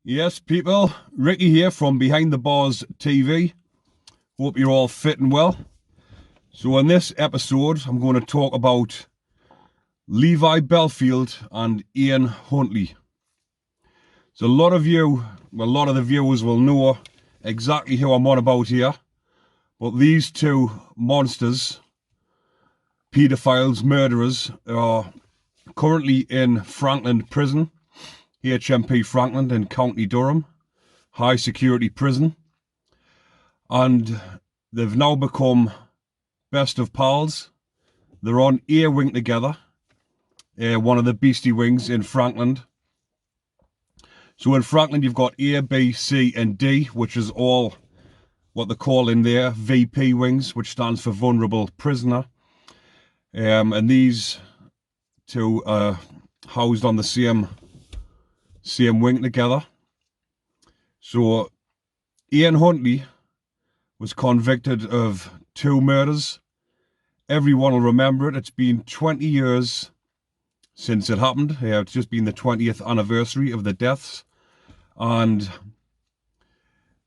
Yes, people, Ricky here from Behind the Bars TV. Hope you're all fit and well. So in this episode, I'm going to talk about Levi Bellfield and Ian Huntley. So a lot of the viewers will know exactly who I'm on about here. But these two monsters, paedophiles, murderers, are currently in Franklin Prison, HMP Franklin in County Durham, high security prison. And they've now become best of pals. They're on A wing together, one of the beastie wings in Franklin. So in Franklin, you've got A, B, C, and D, which is all what they call in there VP wings, which stands for vulnerable prisoner. And these two are housed on the same wing together. So Ian Huntley was convicted of 2 murders. Everyone will remember it. It's been 20 years since it happened. It's just been the 20th anniversary of the deaths. And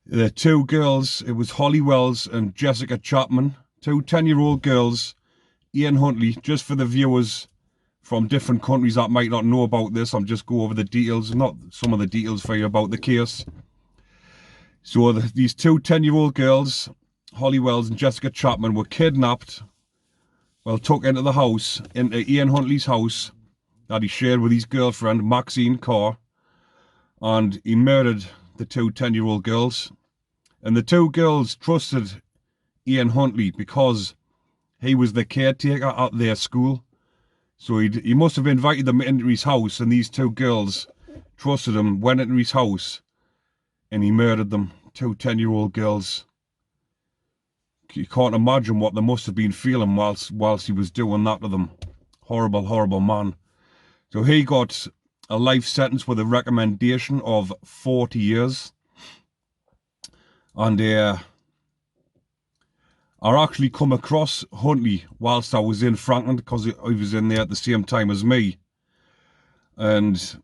the 2 girls, it was Holly Wells and Jessica Chapman, 2 10-year-old girls. Ian Huntley, just for the viewers from different countries that might not know about this, I'm just go over the details, not some of the details for you about the case. So these 2 10-year-old girls, Holly Wells and Jessica Chapman, were kidnapped, took into the house, into Ian Huntley's house that he shared with his girlfriend, Maxine Carr, and he murdered the 2 10-year-old girls. And the 2 girls trusted Ian Huntley because he was the caretaker at their school. So he must have invited them into his house, and these 2 girls trusted him, went into his house, and he murdered them, 2 10-year-old girls. You can't imagine what they must have been feeling whilst he was doing that to them. Horrible, horrible man. So he got a life sentence with a recommendation of 40 years. And I actually come across Huntley whilst I was in Franklin, because he was in there at the same time as me. And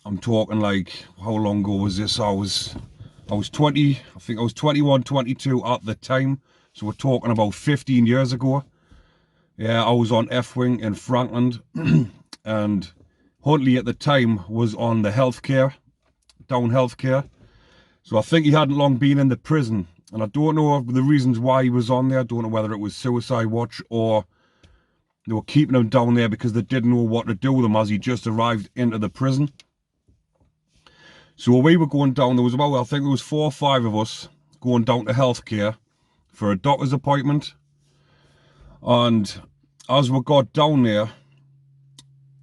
I'm talking like, how long ago was this? I was 20, I think I was 21, 22 at the time. So we're talking about 15 years ago. Yeah, I was on F-Wing in Franklin. And Huntley at the time was on the down healthcare. So I think he hadn't long been in the prison. And I don't know the reasons why he was on there. I don't know whether it was suicide watch or they were keeping him down there because they didn't know what to do with him as he just arrived into the prison. So we were going down, there was about, I think there was 4 or 5 of us going down to healthcare for a doctor's appointment. And as we got down there,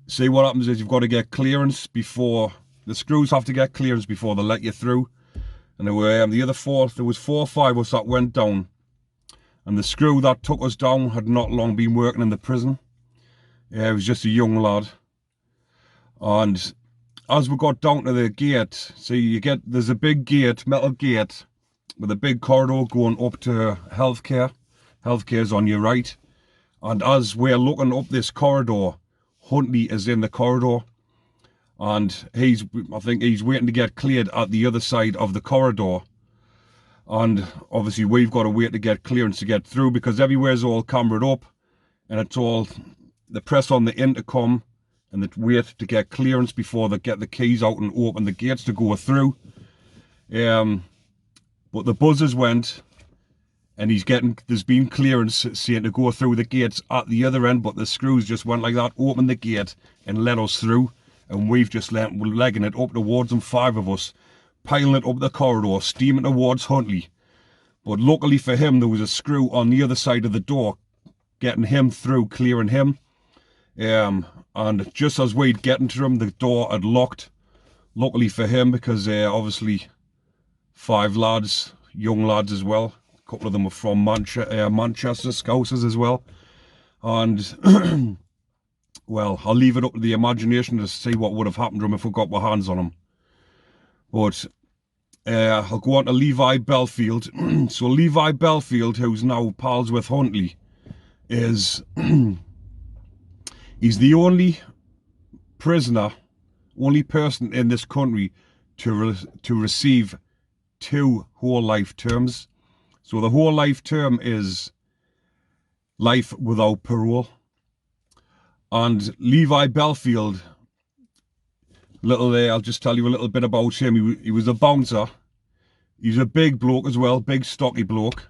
see, what happens is you've got to get clearance before, the screws have to get clearance before they let you through. And there were there was 4 or 5 of us that went down. And the screw that took us down had not long been working in the prison. Yeah, he was just a young lad. And as we got down to the gate, see, there's a big gate, metal gate, with a big corridor going up to healthcare. Healthcare's on your right. And as we're looking up this corridor, Huntley is in the corridor. And I think he's waiting to get cleared at the other side of the corridor. And obviously we've got to wait to get clearance to get through, because everywhere's all cambered up. And it's all, they press on the intercom and they wait to get clearance before they get the keys out and open the gates to go through. But the buzzers went, and there's been clearance saying to go through the gates at the other end, but the screws just went like that, opened the gate and let us through. And we've just legging it up towards them, 5 of us, piling it up the corridor, steaming towards Huntley. But luckily for him, there was a screw on the other side of the door, getting him through, clearing him. And just as we'd get into him, the door had locked. Luckily for him, because obviously 5 lads, young lads as well. A couple of them were from Manchester, Scousers as well. And well, I'll leave it up to the imagination to see what would have happened to him if we got our hands on him. But I'll go on to Levi Bellfield. So Levi Bellfield, who's now pals with Huntley, he's the only person in this country to receive 2 whole life terms. So the whole life term is life without parole. And Levi Bellfield, I'll just tell you a little bit about him. He was a bouncer. He's a big bloke as well, big stocky bloke.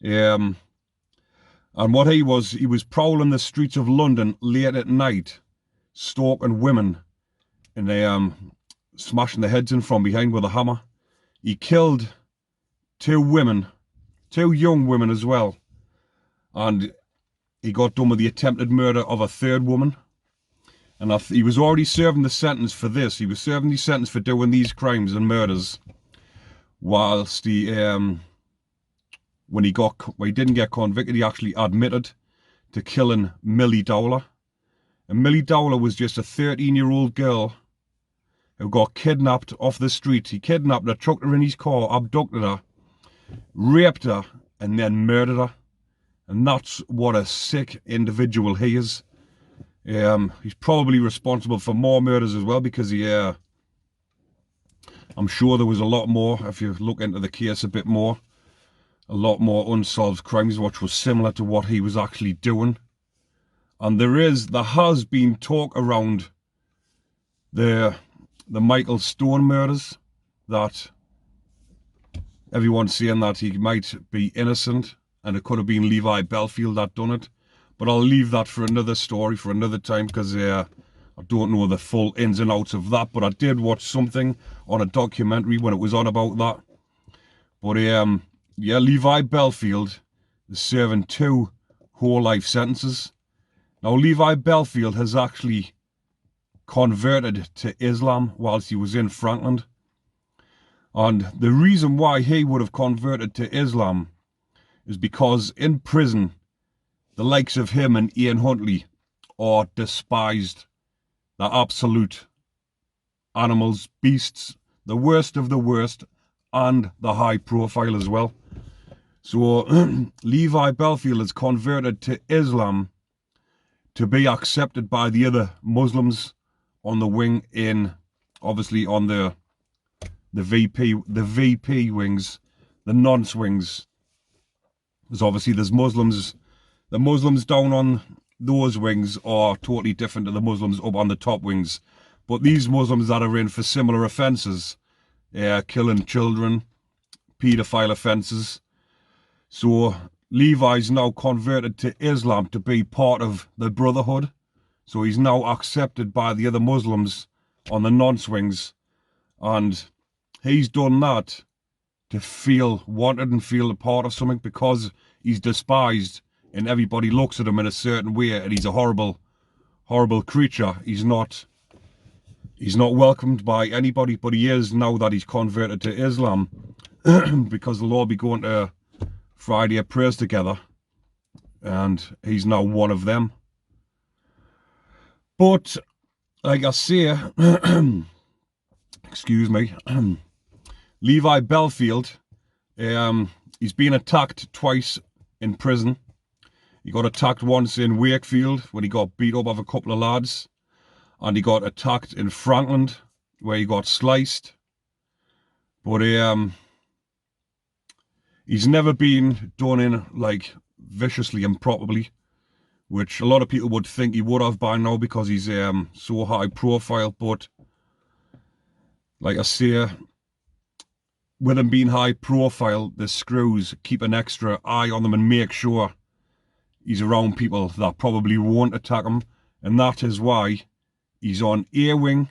And what he was prowling the streets of London late at night, stalking women, and smashing their heads in from behind with a hammer. He killed 2 women, 2 young women as well. And he got done with the attempted murder of a 3rd woman. And he was already serving the sentence for this. He was serving the sentence for doing these crimes and murders. Whilst he, when he didn't get convicted, he actually admitted to killing Millie Dowler. And Millie Dowler was just a 13-year-old girl who got kidnapped off the street. He kidnapped her, chucked her in his car, abducted her, raped her, and then murdered her. And that's what a sick individual he is. He's probably responsible for more murders as well, because I'm sure there was a lot more, if you look into the case a bit more, a lot more unsolved crimes which was similar to what he was actually doing. And there has been talk around the Michael Stone murders, that everyone's saying that he might be innocent and it could have been Levi Bellfield that done it. But I'll leave that for another story, for another time, because I don't know the full ins and outs of that. But I did watch something on a documentary when it was on about that. But yeah, Levi Bellfield is serving 2 whole life sentences. Now, Levi Bellfield has actually converted to Islam whilst he was in Franklin. And the reason why he would have converted to Islam is because in prison, the likes of him and Ian Huntley are despised. They're absolute animals, beasts, the worst of the worst, and the high profile as well. So Levi Bellfield has converted to Islam to be accepted by the other Muslims on the wing, obviously on the VP wings, the nonce wings. Because obviously there's Muslims. The Muslims down on those wings are totally different to the Muslims up on the top wings. But these Muslims that are in for similar offences, killing children, paedophile offences. So Levi's now converted to Islam to be part of the Brotherhood. So he's now accepted by the other Muslims on the nonce wings. And he's done that to feel wanted and feel a part of something, because he's despised and everybody looks at him in a certain way, and he's a horrible, horrible creature. He's not welcomed by anybody, but he is now that he's converted to Islam, because they'll all be going to Friday prayers together, and he's now one of them. But like I say, excuse me, Levi Bellfield, he's been attacked twice in prison. He got attacked once in Wakefield when he got beat up of a couple of lads. And he got attacked in Franklin where he got sliced. But he's never been done in like viciously and properly, which a lot of people would think he would have by now because he's so high profile. But like I say, with him being high profile, the screws keep an extra eye on them and make sure he's around people that probably won't attack him. And that is why he's on A wing.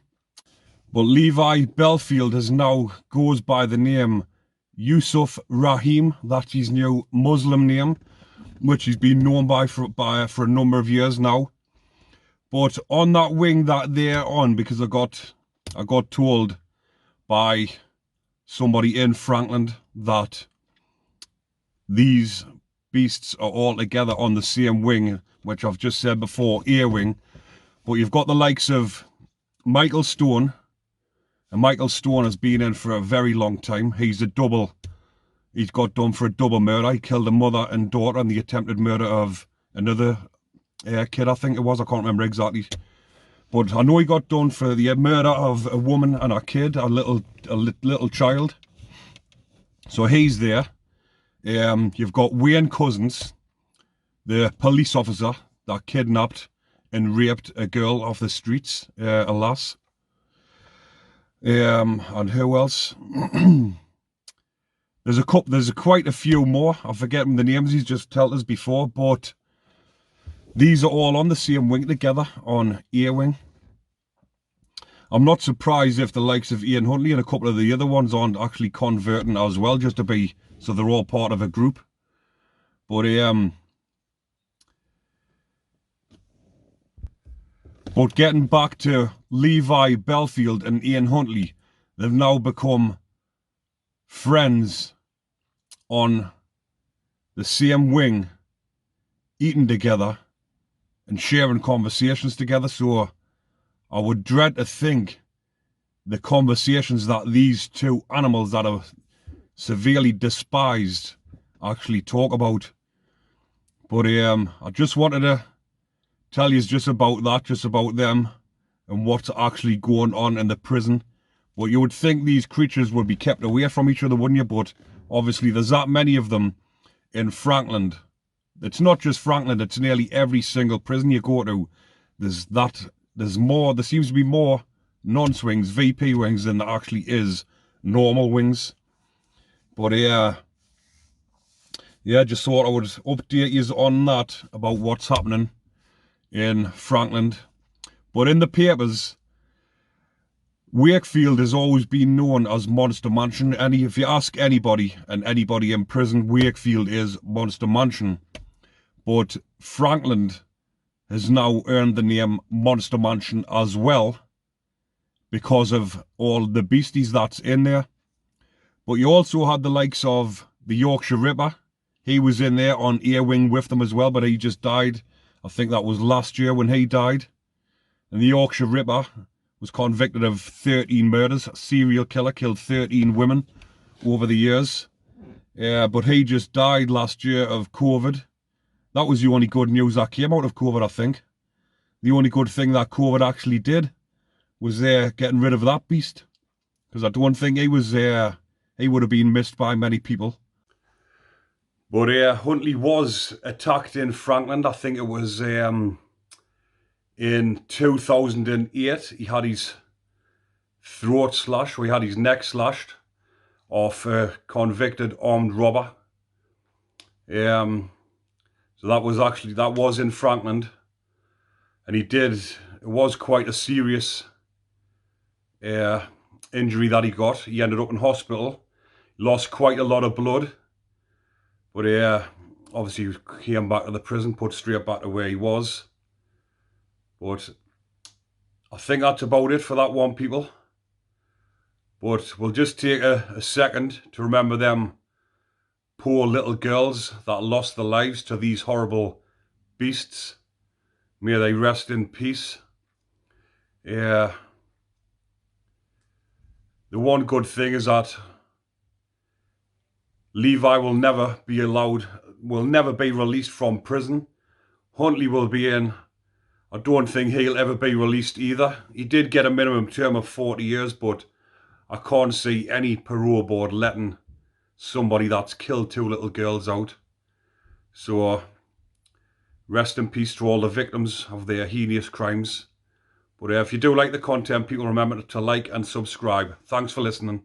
But Levi Bellfield goes by the name Yusuf Rahim. That's his new Muslim name, which he's been known by for a number of years now. But on that wing that they're on, because I got told by somebody in Franklin that these beasts are all together on the same wing, which I've just said before, A wing. But you've got the likes of Michael Stone, and Michael Stone has been in for a very long time. He's got done for a double murder. He killed a mother and daughter in the attempted murder of another kid, I think it was. I can't remember exactly. But I know he got done for the murder of a woman and a kid, a little child. So he's there. You've got Wayne Cousins, the police officer that kidnapped and raped a girl off the streets, a lass. And who else? There's quite a few more. I'm forgetting the names he's just told us before, but these are all on the same wing together on A wing. I'm not surprised if the likes of Ian Huntley and a couple of the other ones aren't actually converting as well, just to be, so they're all part of a group. But getting back to Levi, Bellfield and Ian Huntley, they've now become friends on the same wing, eating together and sharing conversations together. So I would dread to think the conversations that these two animals that are severely despised actually talk about. But I just wanted to tell you just about that, just about them and what's actually going on in the prison. But you would think these creatures would be kept away from each other, wouldn't you? But obviously there's that many of them in Franklin. It's not just Franklin, it's nearly every single prison you go to. There's more, there seems to be more non-swings, VP wings, than there actually is normal wings. But yeah, just thought I would update you on that, about what's happening in Franklin. But in the papers, Wakefield has always been known as Monster Mansion. If you ask anybody, and anybody in prison, Wakefield is Monster Mansion. But Franklin has now earned the name Monster Mansion as well, because of all the beasties that's in there. But you also had the likes of the Yorkshire Ripper. He was in there on A wing with them as well, but he just died. I think that was last year when he died. And the Yorkshire Ripper was convicted of 13 murders. A serial killer, killed 13 women over the years. But he just died last year of COVID. That was the only good news that came out of COVID, I think. The only good thing that COVID actually did was getting rid of that beast. Because I don't think he was he would have been missed by many people. But Huntley was attacked in Franklin. I think it was in 2008. He had his throat slashed, or he had his neck slashed off a convicted armed robber. So that was in Franklin. And it was quite a serious injury that he got. He ended up in hospital, lost quite a lot of blood. But obviously he came back to the prison, put straight back to where he was. But I think that's about it for that one, people. But we'll just take a second to remember them poor little girls that lost their lives to these horrible beasts. May they rest in peace. The one good thing is that Levi will never be released from prison. Huntley will be in. I don't think he'll ever be released either. He did get a minimum term of 40 years, but I can't see any parole board letting somebody that's killed two little girls out. So rest in peace to all the victims of their heinous crimes. But if you do like the content, people, remember to like and subscribe. Thanks for listening.